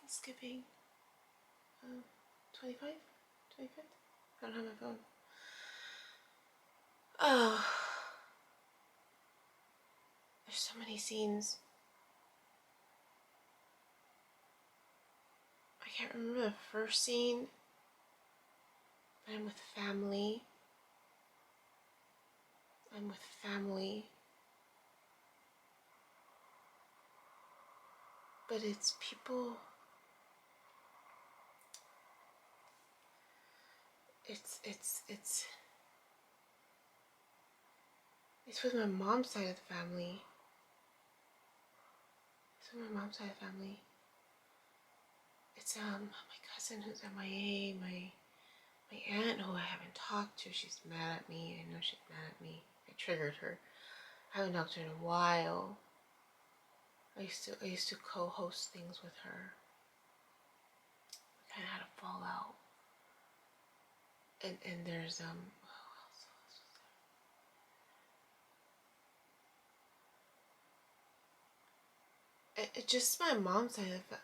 Thanksgiving 25th? I don't have my phone. Oh, there's so many scenes. I can't remember the first scene, but I'm with family. But it's people. It's with my mom's side of the family. It's my cousin who's MIA, my aunt who I haven't talked to. She's mad at me. I know she's mad at me. I triggered her. I haven't talked to her in a while. I used to co-host things with her. We kind of had a fallout. And there's it just my mom's side of it.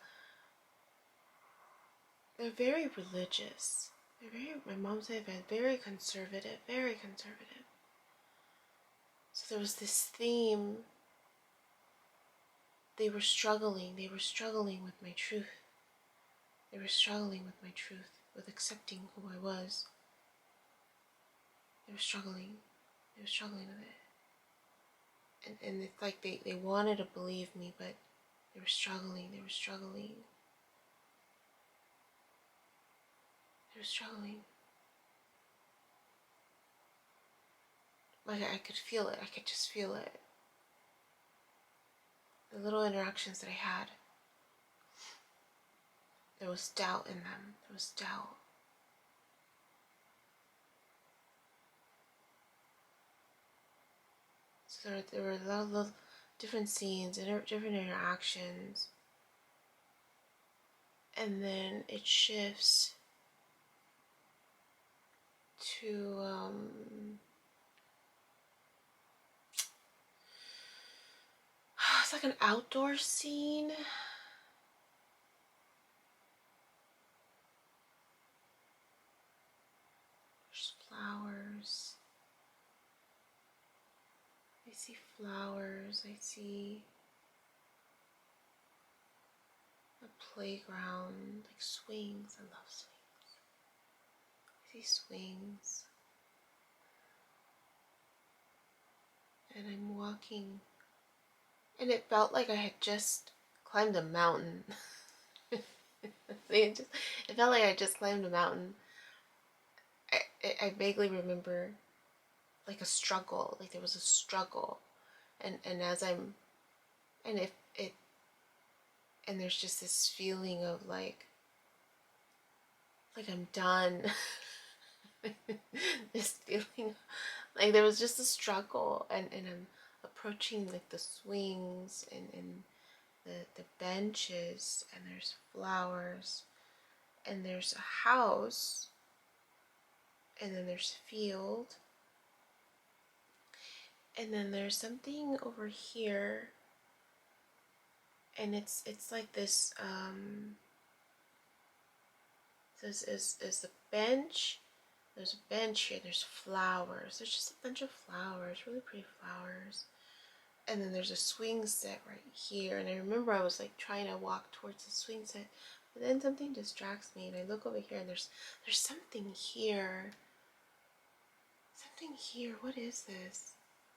They're very religious. My mom's side of it, very conservative. So there was this theme. They were struggling with my truth. With accepting who I was. They were struggling with it. And it's like they wanted to believe me, but they were struggling. Like I could feel it. I could just feel it. The little interactions that I had. There was doubt in them. So there were a lot of different scenes and different interactions. And then it shifts to it's like an outdoor scene. There's flowers. I see flowers. I see a playground, like swings. I love swings. I see swings. And I'm walking. And it felt like I had just climbed a mountain. It felt like I just climbed a mountain. I vaguely remember like a struggle, like there was a struggle, and as I'm, and if it, and there's just this feeling of like I'm done. This feeling, like there was just a struggle, and I'm approaching like the swings and the benches, and there's flowers, and there's a house, and then there's a field, and then there's something over here, and it's like this is the bench. There's a bench here, there's flowers, there's just a bunch of flowers, really pretty flowers, and then there's a swing set right here, and I remember I was like trying to walk towards the swing set, but then something distracts me, and I look over here, and there's something here. What is this?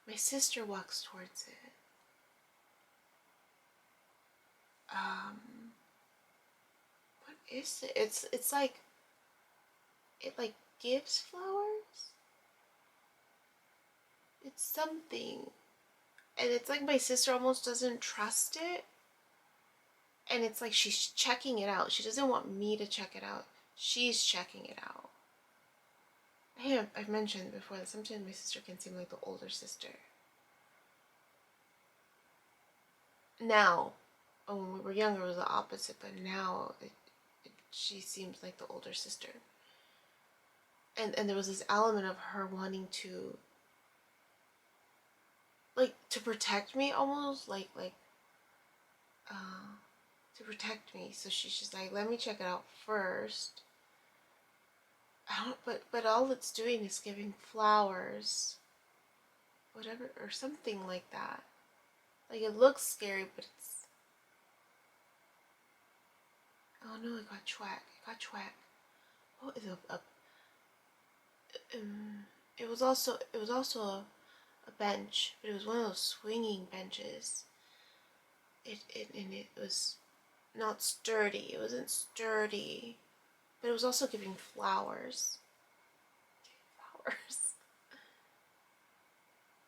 My sister walks towards it. What is it? It's like, it like gives flowers? It's something. And it's like my sister almost doesn't trust it. And it's like she's checking it out. She doesn't want me to check it out. She's checking it out. I've mentioned before that sometimes my sister can seem like the older sister. Now, when we were younger, it was the opposite, but now she seems like the older sister. And there was this element of her wanting to, like, to protect me almost, like to protect me. So she's just like, let me check it out first. I don't, but all it's doing is giving flowers, whatever, or something like that. Like, it looks scary, but it's, oh no, it got chwack. It got chwack. What is it was also a bench, but it was one of those swinging benches. And it was not sturdy. It wasn't sturdy, but it was also giving flowers. Flowers.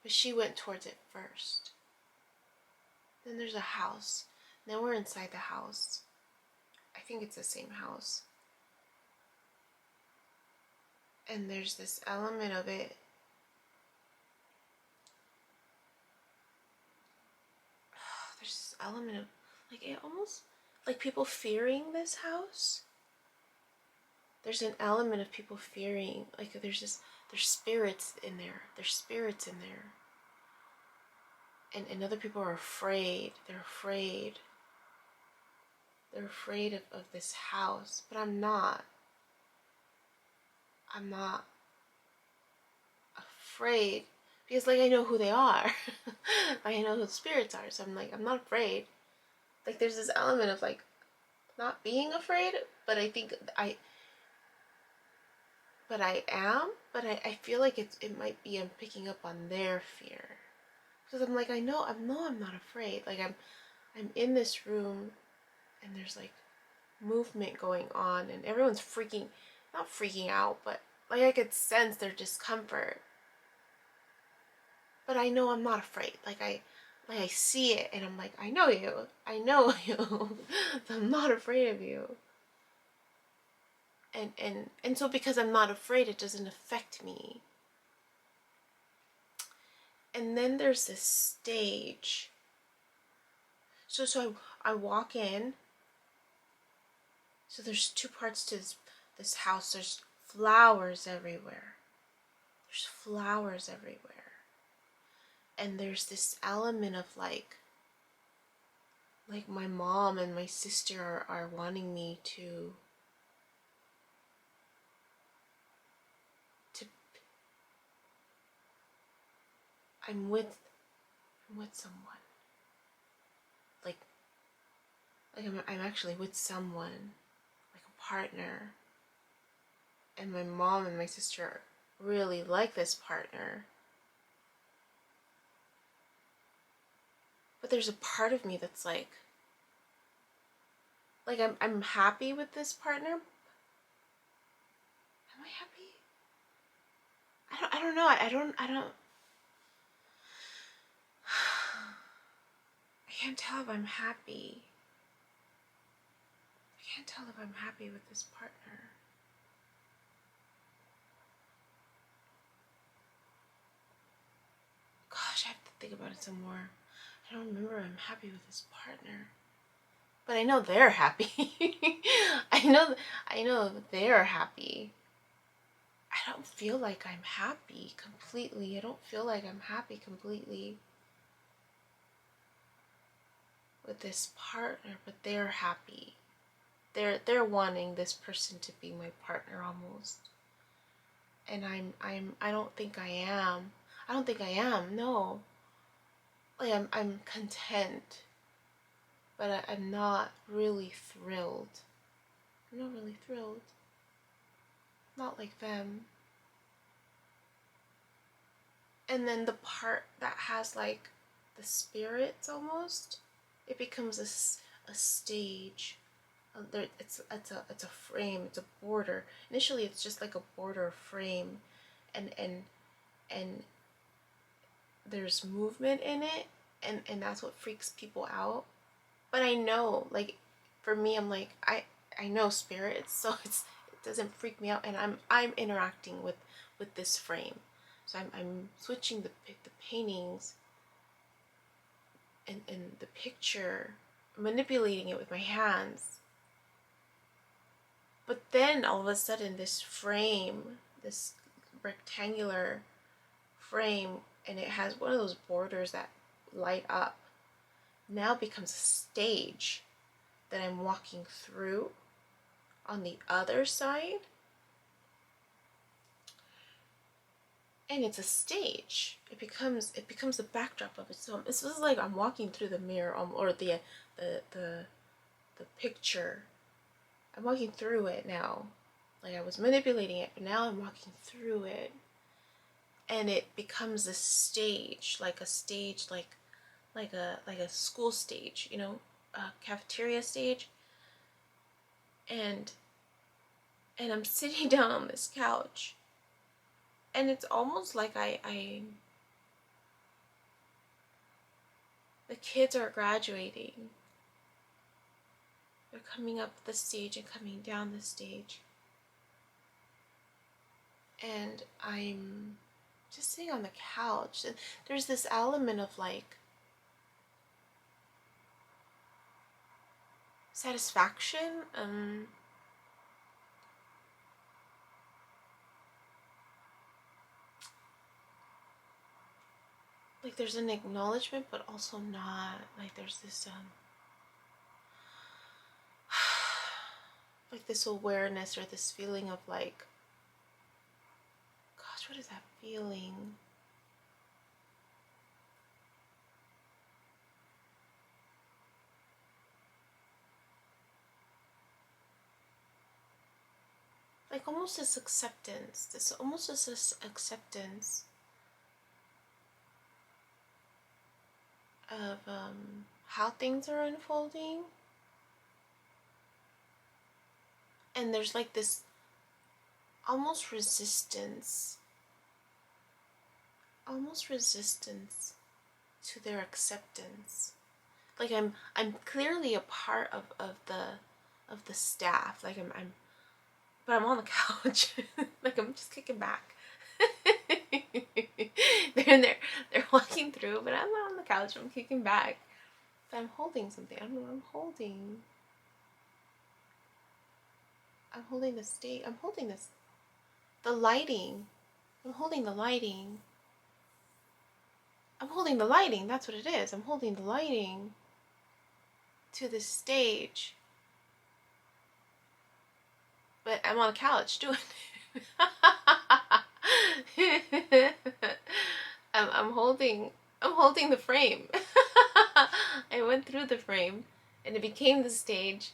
But she went towards it first. Then there's a house. Then we're inside the house. I think it's the same house. And there's this element of it. There's this element of, like, it almost, like people fearing this house. There's an element of people fearing, like there's spirits in there. There's spirits in there. And other people are afraid. They're afraid. They're afraid of this house. But I'm not. I'm not afraid. Because, like, I know who they are. Like, I know who the spirits are. So I'm like, I'm not afraid. Like, there's this element of, like, not being afraid. But I think I am. But I feel like it might be I'm picking up on their fear. Because I'm like, I know I'm not afraid. Like, I'm in this room, and there's like movement going on, and everyone's not freaking out, but like I could sense their discomfort. But I know I'm not afraid. Like I see it, and I'm like, I know you. So I'm not afraid of you. And so because I'm not afraid, it doesn't affect me. And then there's this stage. So I walk in. So there's two parts to this house. There's flowers everywhere. There's flowers everywhere. And there's this element of like my mom and my sister are wanting me to I'm with someone. Like I'm actually with someone, like a partner. And my mom and my sister really like this partner. But there's a part of me that's like I'm happy with this partner. Am I happy? I don't know. I don't I can't tell if I'm happy. I can't tell if I'm happy with this partner. Gosh, I have to think about it some more. I don't remember I'm happy with this partner. But I know they're happy. I know they're happy. I don't feel like I'm happy completely. I don't feel like I'm happy completely with this partner, but they're happy. They're wanting this person to be my partner almost. And I don't think I am. I don't think I am, no. Like I'm content. But I'm not really thrilled. I'm not really thrilled. Not like them. And then the part that has like the spirits almost, it becomes a stage. It's a frame. It's a border. Initially, it's just like a border frame, and there's movement in it, and that's what freaks people out. But I know, like, for me, I'm like I know spirits, so it doesn't freak me out, and I'm interacting with this frame. So I'm switching the paintings and the picture, manipulating it with my hands. But then all of a sudden this frame, this rectangular frame, and it has one of those borders that light up, now becomes a stage. that I'm walking through on the other side. And it's a stage. It becomes the backdrop of it. So it's just like I'm walking through the mirror, or the picture. I'm walking through it now. Like I was manipulating it, but now I'm walking through it. And it becomes a stage, like a school stage, a cafeteria stage. And I'm sitting down on this couch. And it's almost like the kids are graduating. They're coming up the stage and coming down the stage. And I'm just sitting on the couch. And there's this element of like satisfaction. Like there's an acknowledgement, but also not. Like there's this like this awareness or this feeling of like, gosh, what is that feeling? Like almost this acceptance, this acceptance of how things are unfolding. And there's like this almost resistance to their acceptance. Like I'm clearly a part of the staff. Like but I'm on the couch. Like I'm just kicking back. they're walking through, but I'm not on the couch. I'm kicking back. But I'm holding something. I don't know what I'm holding. I'm holding the stage. I'm holding the lighting. I'm holding the lighting. I'm holding the lighting. That's what it is. I'm holding the lighting to the stage. But I'm on the couch doing it. I'm holding the frame. I went through the frame and it became the stage,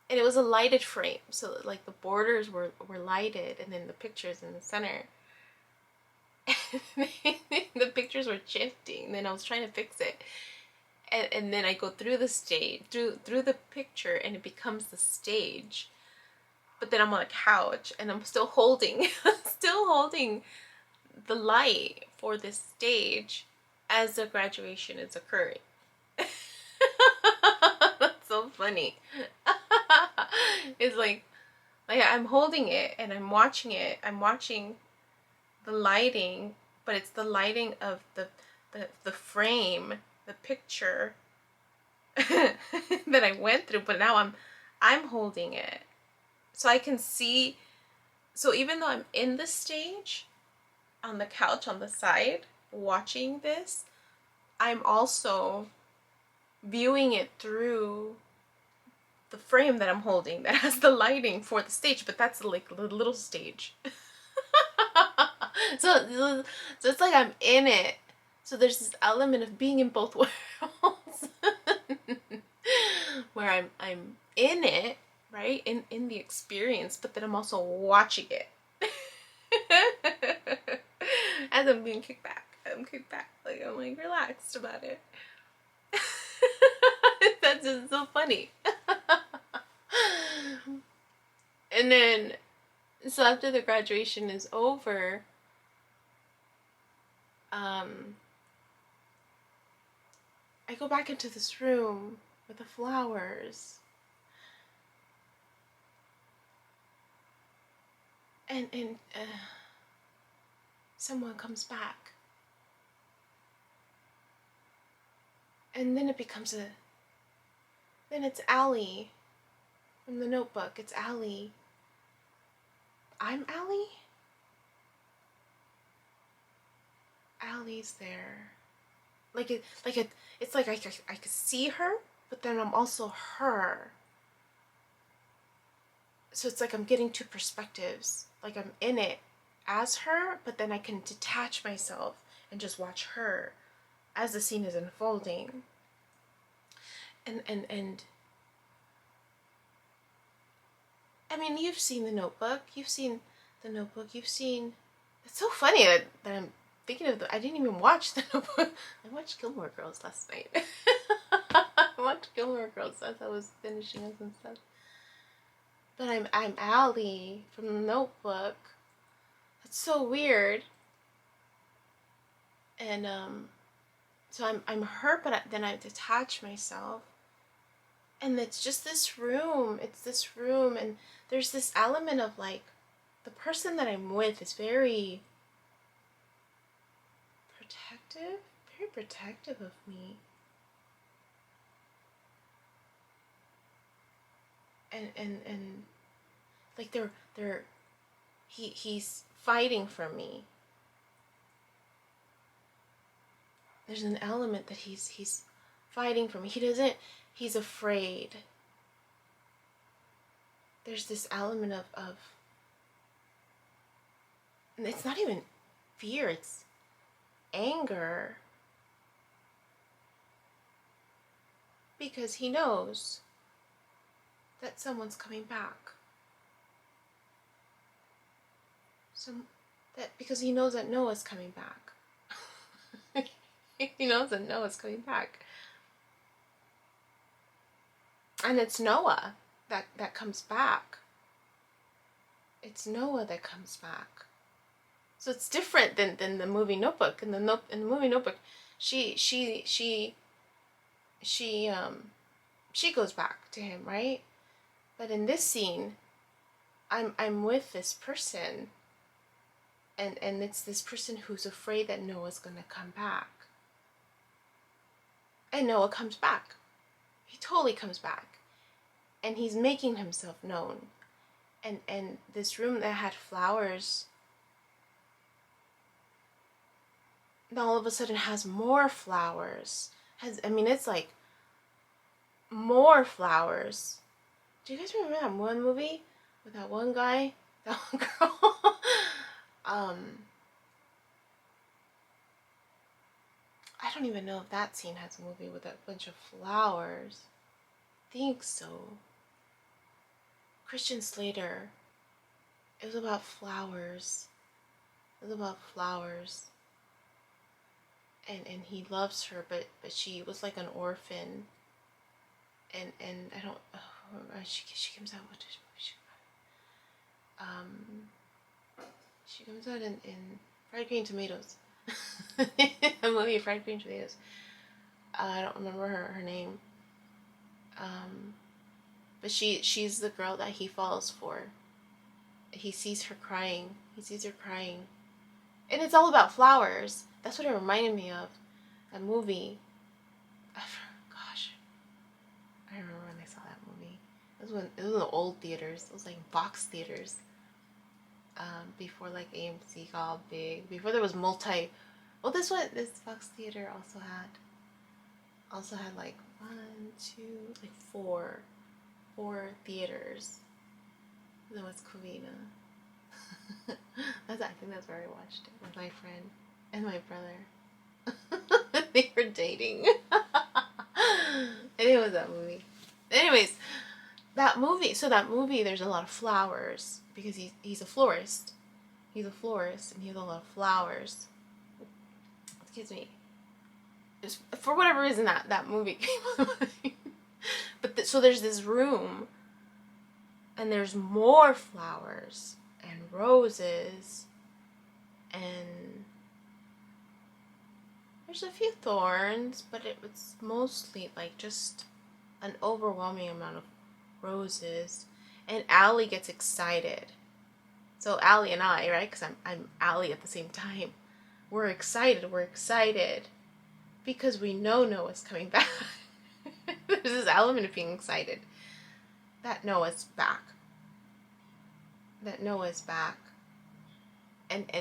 and it was a lighted frame, so like the borders were lighted, and then the pictures in the center. The pictures were shifting, and then I was trying to fix it, and then I go through the stage, through the picture, and it becomes the stage. But then I'm on a couch and I'm still holding the light for this stage as the graduation is occurring. That's so funny. It's like I'm holding it and I'm watching it. I'm watching the lighting, but it's the lighting of the frame, the picture that I went through, but now I'm holding it. So I can see, so even though I'm in the stage, on the couch on the side, watching this, I'm also viewing it through the frame that I'm holding that has the lighting for the stage, but that's like the little stage. So it's like I'm in it. So there's this element of being in both worlds. Where I'm in it, right? In the experience, but then I'm also watching it. As I'm being kicked back. I'm kicked back. Like I'm like relaxed about it. That's just so funny. And then so after the graduation is over, I go back into this room with the flowers. And someone comes back. And then it becomes then it's Allie from the Notebook. It's Allie. I'm Allie? Allie's there. It's like I could see her, but then I'm also her. So it's like I'm getting two perspectives. Like I'm in it as her, but then I can detach myself and just watch her as the scene is unfolding. And I mean, you've seen The Notebook. You've seen The Notebook. You've seen... It's so funny that I'm thinking of I didn't even watch The Notebook. I watched Gilmore Girls last night. I watched Gilmore Girls as I was finishing up some stuff. But I'm Allie from The Notebook. That's so weird. And so I'm her, but then I detach myself. And it's just this room. It's this room, and there's this element of like, the person that I'm with is very protective of me. And like he's fighting for me. There's an element that he's fighting for me. He's afraid. There's this element of and it's not even fear, it's anger. Because he knows that someone's coming back. Because he knows that Noah's coming back. He knows that Noah's coming back. And it's Noah that comes back. It's Noah that comes back. So it's different than the movie Notebook. In the movie Notebook, she goes back to him, right? But in this scene, I'm with this person, and it's this person who's afraid that Noah's gonna come back. And Noah comes back. He totally comes back. And he's making himself known. And this room that had flowers, now all of a sudden has more flowers. It's like more flowers. Do you guys remember that one movie with that one guy, that one girl? I don't even know if that scene has a movie with a bunch of flowers. I think so. Christian Slater. It was about flowers. And he loves her, but she was like an orphan. And I don't. She comes out. What does she come out? She comes out in Fried Green Tomatoes. A movie, Fried Green Tomatoes. I don't remember her name. But she's the girl that he falls for. He sees her crying. And it's all about flowers. That's what it reminded me of. That movie. Gosh. I remember when I saw that movie. It was in the old theaters. It was like box theaters. Before like AMC got all big. Before there was this box theater also had like 4 theaters. And then was Covina. I think that's where I watched it with my friend and my brother. They were dating. And it was that movie. Anyways, that movie, there's a lot of flowers because he's a florist. He's a florist and he has a lot of flowers. Excuse me. For whatever reason, that movie came to mind. But so there's this room, and there's more flowers and roses, and there's a few thorns, but it was mostly like just an overwhelming amount of roses. And Allie gets excited. So Allie and I, right? Because I'm Allie at the same time. We're excited. Because we know Noah's coming back. There's this element of being excited. That Noah's back. And Noah's back. And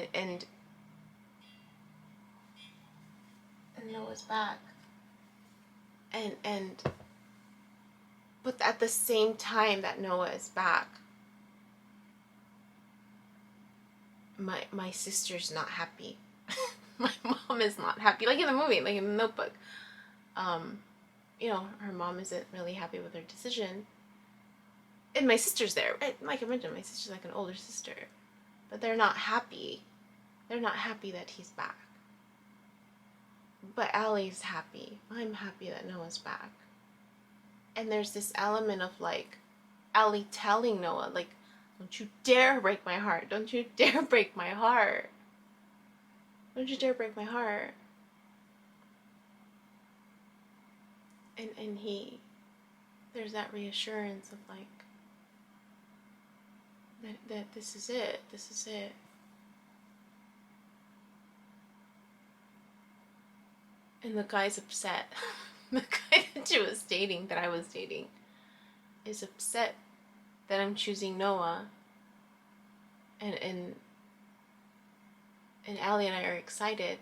But at the same time that Noah is back, my sister's not happy. My mom is not happy. Like in the movie, like in the Notebook. You know, her mom isn't really happy with her decision. And my sister's there. Like I mentioned, my sister's like an older sister. But they're not happy. They're not happy that he's back. But Allie's happy. I'm happy that Noah's back. And there's this element of like Allie telling Noah, like, don't you dare break my heart. Don't you dare break my heart. Don't you dare break my heart. And there's that reassurance of like, that this is it. This is it. And the guy's upset. The guy that she was dating, that I was dating, is upset that I'm choosing Noah. And Allie and I are excited.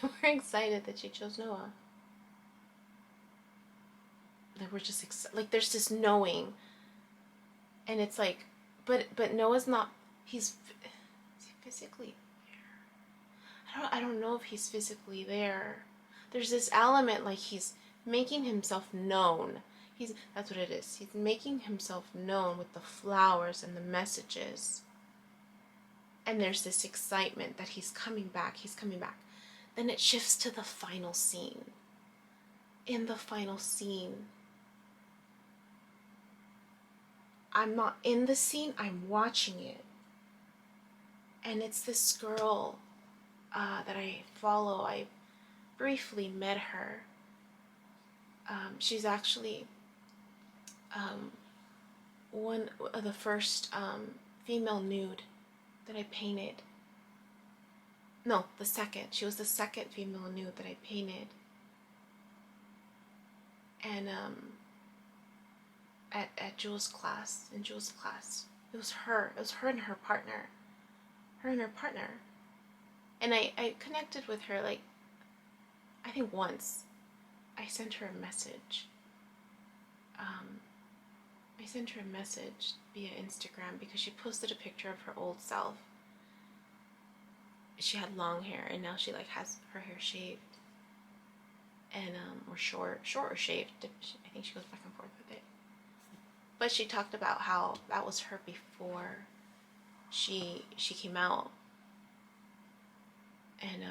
We're excited that she chose Noah. Like we're just like there's this knowing, and it's like, but Noah's not. Is he physically there? I don't know if he's physically there. There's this element like he's making himself known. That's what it is. He's making himself known with the flowers and the messages. And there's this excitement that he's coming back. He's coming back. Then it shifts to the final scene. In the final scene, I'm not in the scene, I'm watching it. And it's this girl that I follow. I briefly met her. She's actually one of the first female nude that I painted. No, the second. She was the second female nude that I painted. And at Jules' class, in Jules' class, it was her and her partner. And I connected with her, like, I think once. I sent her a message. I sent her a message via Instagram because she posted a picture of her old self. She had long hair, and now she like has her hair shaved, and or short or shaved. I think she goes back and forth with it. But she talked about how that was her before she came out, and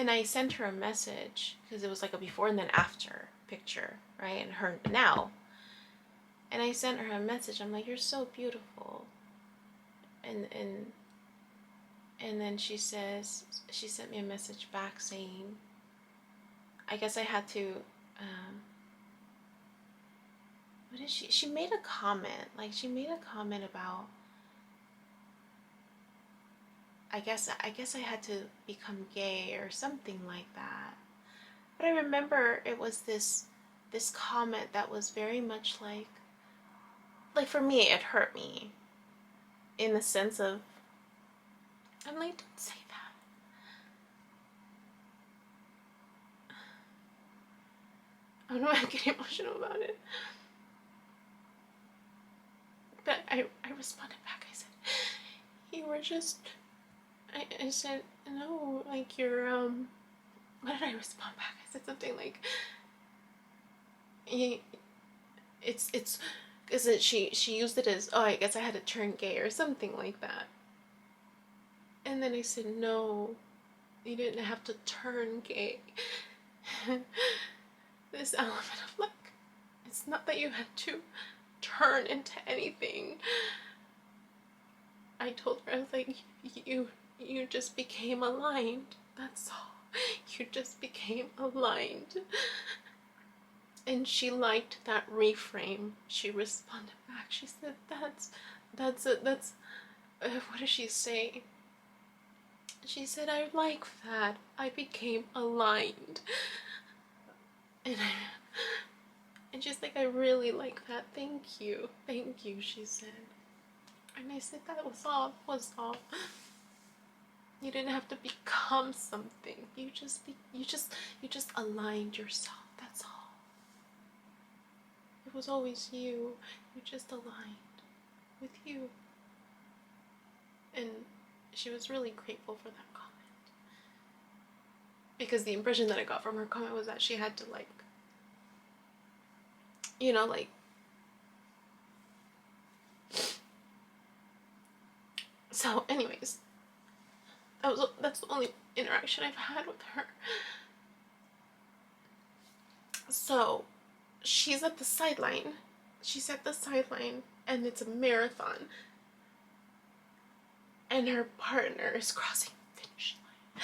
I sent her a message because it was like a before and then after picture, right? And her now. And I sent her a message. I'm like, you're so beautiful. And then she sent me a message back saying, I guess I had to, what is she made a comment, like she made a comment about, I guess I had to become gay or something like that. But I remember it was this comment that was very much like for me, it hurt me. In the sense of, I'm like, don't say that. I don't know why I'm getting emotional about it. But I responded back. I said, you were just, I said, no, like you're, what did I respond back? I said something like, it's, because she used it as, oh, I guess I had to turn gay or something like that. And then I said, no, you didn't have to turn gay. This element of like, it's not that you had to turn into anything. I told her, I was like, you just became aligned. That's all. You just became aligned. And she liked that reframe. She responded back. She said, that's what did she say? She said, I like that. I became aligned. And she's like, I really like that. Thank you, she said. And I said, that was all. You didn't have to become something. You just aligned yourself. was always you. You just aligned with you. And she was really grateful for that comment. Because the impression that I got from her comment was that she had to, like, you know, like, so anyways, that's the only interaction I've had with her. So she's at the sideline. She's at the sideline, and it's a marathon. And her partner is crossing the finish line.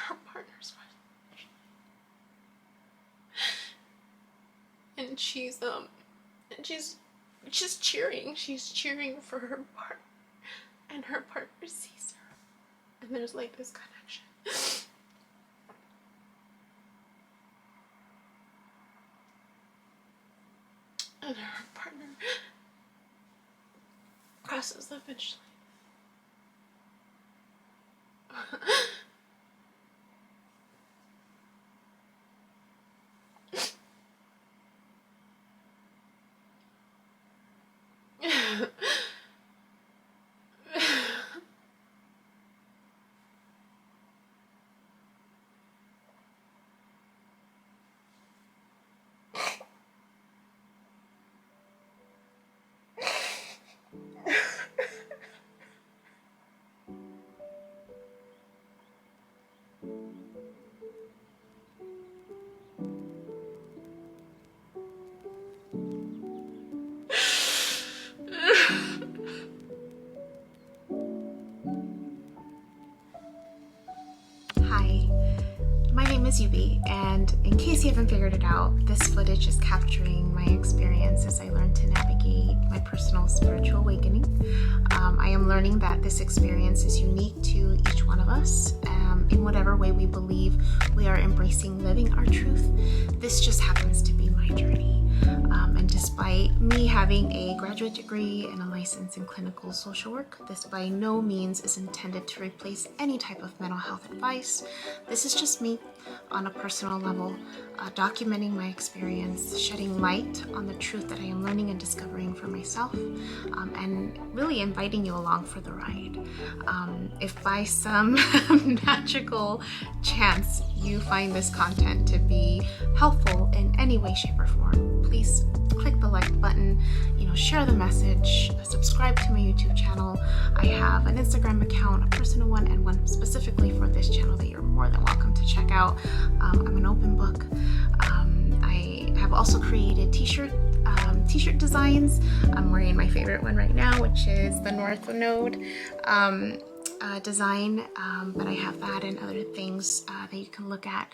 Her partner's crossing the finish line. And she's cheering. She's cheering for her partner. And her partner sees her. And there's like this connection. And her partner crosses the finish line. Hi, my name is Yubi, and in case you haven't figured it out, this footage is capturing my experience as I learn to navigate my personal spiritual awakening. I am learning that this experience is unique to each one of us. In whatever way we believe we are embracing living our truth, this just happens to be my journey. And despite me having a graduate degree and a license in clinical social work, this by no means is intended to replace any type of mental health advice. This is just me on a personal level, documenting my experience, shedding light on the truth that I am learning and discovering for myself, and really inviting you along for the ride. If by some magical chance you find this content to be helpful in any way, shape, or form, please click the like button, share the message, subscribe to my YouTube channel. I have an Instagram account, a personal one, and one specifically for this channel that you're more than welcome to check out. I'm an open book. I have also created t-shirt designs. I'm wearing my favorite one right now, which is the North Node design, but I have that and other things that you can look at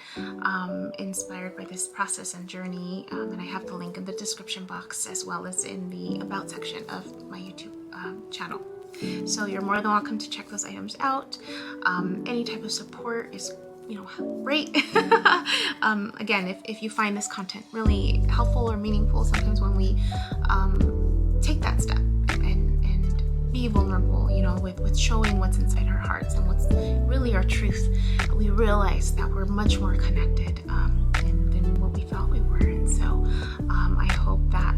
inspired by this process and journey, and I have the link in the description box as well as in the about section of my YouTube channel. So you're more than welcome to check those items out. Any type of support is great. Again, if you find this content really helpful or meaningful, sometimes when we take that step and be vulnerable, with showing what's inside our hearts and what's really our truth, we realize that we're much more connected than what we thought we were. And so I hope that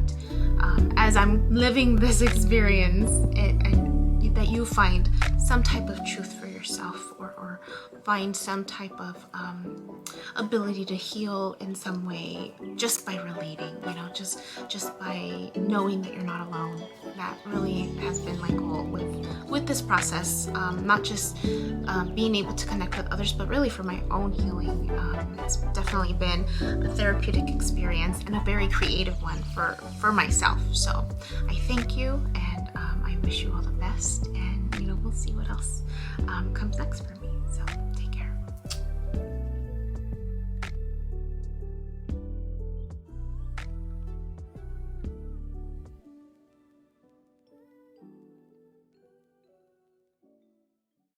as I'm living this experience, and that you find some type of truth for yourself, or find some type of ability to heal in some way just by relating, just by knowing that you're not alone. That really has been my goal with this process, not just being able to connect with others, but really for my own healing. It's definitely been a therapeutic experience and a very creative one for myself. So I thank you, and I wish you all the best, and we'll see what else comes next for me.